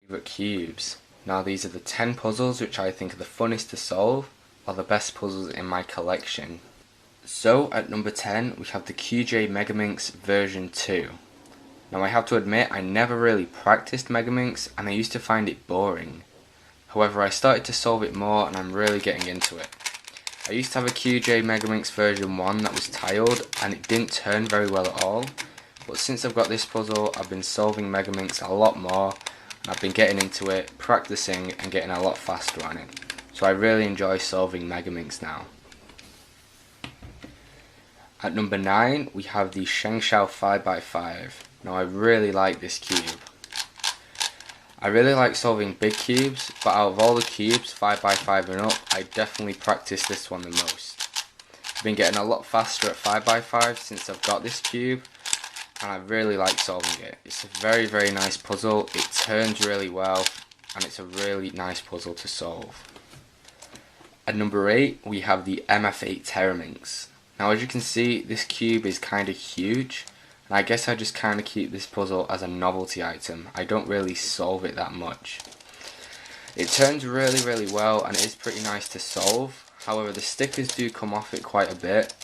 Favorite cubes. Now these are the 10 puzzles which I think are the funnest to solve, or the best puzzles in my collection. So at number 10 we have the QJ Megaminx version 2. Now I have to admit I never really practiced Megaminx and I used to find it boring. However, I started to solve it more and I'm really getting into it. I used to have a QJ Megaminx version 1 that was tiled and it didn't turn very well at all. But since I've got this puzzle, I've been solving Megaminx a lot more and I've been getting into it, practicing and getting a lot faster on it. So I really enjoy solving Megaminx now. At number 9 we have the Shengshao 5x5. Now I really like this cube. I really like solving big cubes, but out of all the cubes 5x5 and up, I definitely practice this one the most. I've been getting a lot faster at 5x5 since I've got this cube, and I really like solving it. It's a very nice puzzle, it turns really well, and it's a really nice puzzle to solve. At number 8 we have the MF8 Teraminx. Now as you can see, this cube is kind of huge, and I guess I just kind of keep this puzzle as a novelty item. I don't really solve it that much. It turns really well and it is pretty nice to solve. However, the stickers do come off it quite a bit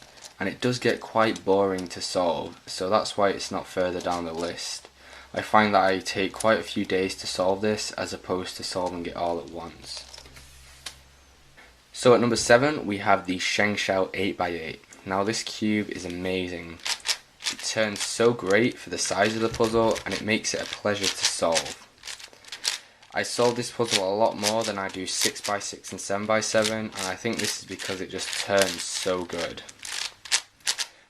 and it does get quite boring to solve, so that's why it's not further down the list. I find that I take quite a few days to solve this as opposed to solving it all at once. So at number 7 we have the Shengshao 8x8. Now this cube is amazing. It turns so great for the size of the puzzle and it makes it a pleasure to solve. I solve this puzzle a lot more than I do 6x6 and 7x7, and I think this is because it just turns so good.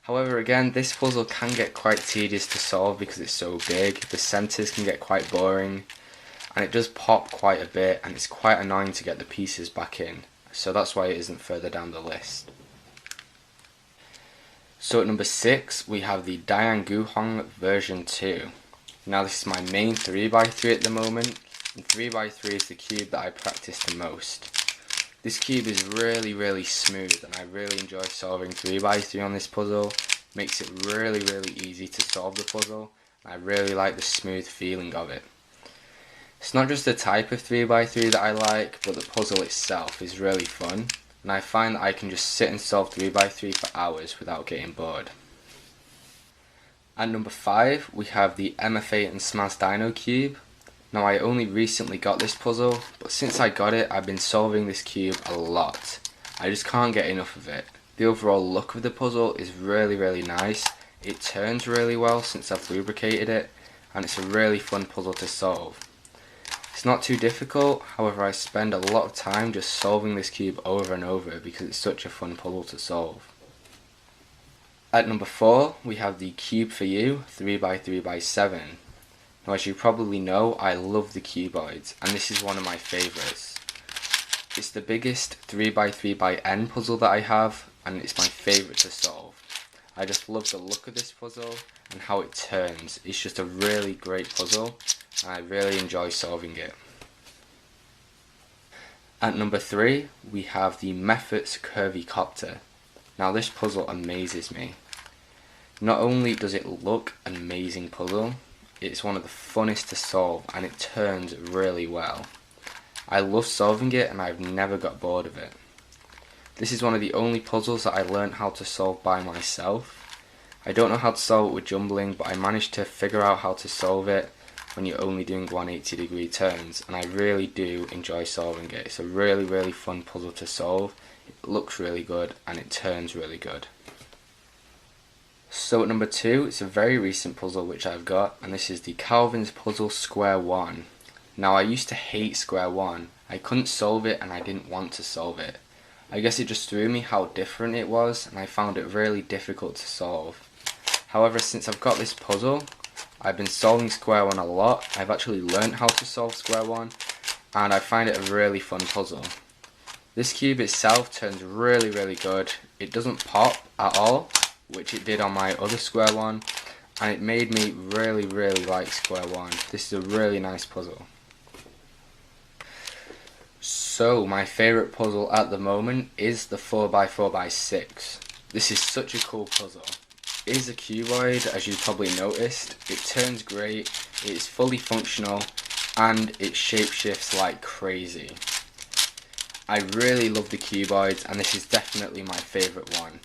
However, again, this puzzle can get quite tedious to solve because it's so big. The centres can get quite boring and it does pop quite a bit and it's quite annoying to get the pieces back in, so that's why it isn't further down the list. So at number 6 we have the Dian Guhong version 2. Now this is my main 3x3 at the moment, and 3x3 is the cube that I practice the most. This cube is really smooth and I really enjoy solving 3x3 on this puzzle. Makes it really easy to solve the puzzle, and I really like the smooth feeling of it. It's not just the type of 3x3 that I like, but the puzzle itself is really fun. And I find that I can just sit and solve 3x3 for hours without getting bored. At number 5 we have the MF8 and Smaz Dino cube. Now I only recently got this puzzle, but since I got it I've been solving this cube a lot. I just can't get enough of it. The overall look of the puzzle is really nice. It turns really well since I've lubricated it, and it's a really fun puzzle to solve. It's not too difficult, however I spend a lot of time just solving this cube over and over because it's such a fun puzzle to solve. At number 4 we have the Cube for You 3x3x7. Now as you probably know, I love the cuboids and this is one of my favourites. It's the biggest 3x3x(n) puzzle that I have and it's my favourite to solve. I just love the look of this puzzle and how it turns. It's just a really great puzzle and I really enjoy solving it. At number 3 we have the Meffert's Curvy Copter. Now this puzzle amazes me. Not only does it look an amazing puzzle, it's one of the funnest to solve and it turns really well. I love solving it and I've never got bored of it. This is one of the only puzzles that I learned how to solve by myself. I don't know how to solve it with jumbling, but I managed to figure out how to solve it when you're only doing 180-degree turns, and I really do enjoy solving it. It's a really fun puzzle to solve. It looks really good and it turns really good. So at number 2 it's a very recent puzzle which I've got, and this is the Calvin's Puzzle Square 1. Now I used to hate Square 1. I couldn't solve it and I didn't want to solve it. I guess it just threw me how different it was and I found it really difficult to solve. However, since I've got this puzzle, I've been solving Square 1 a lot. I've actually learned how to solve Square 1 and I find it a really fun puzzle. This cube itself turns really good. It doesn't pop at all, which it did on my other Square 1, and it made me really like Square 1. This is a really nice puzzle. So my favourite puzzle at the moment is the 4x4x6. This is such a cool puzzle. It is a cuboid, as you probably noticed. It turns great, it is fully functional, and it shapeshifts like crazy. I really love the cuboids, and this is definitely my favourite one.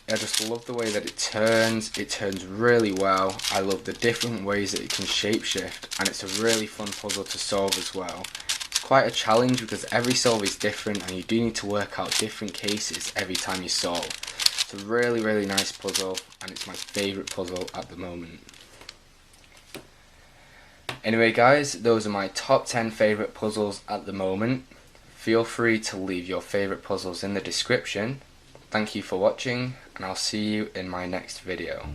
I just love the way that it turns really well. I love the different ways that it can shapeshift, and it's a really fun puzzle to solve as well. It's quite a challenge because every solve is different and you do need to work out different cases every time you solve. It's a really nice puzzle, and it's my favourite puzzle at the moment. Anyway guys, those are my top 10 favourite puzzles at the moment. Feel free to leave your favourite puzzles in the description. Thank you for watching, and I'll see you in my next video.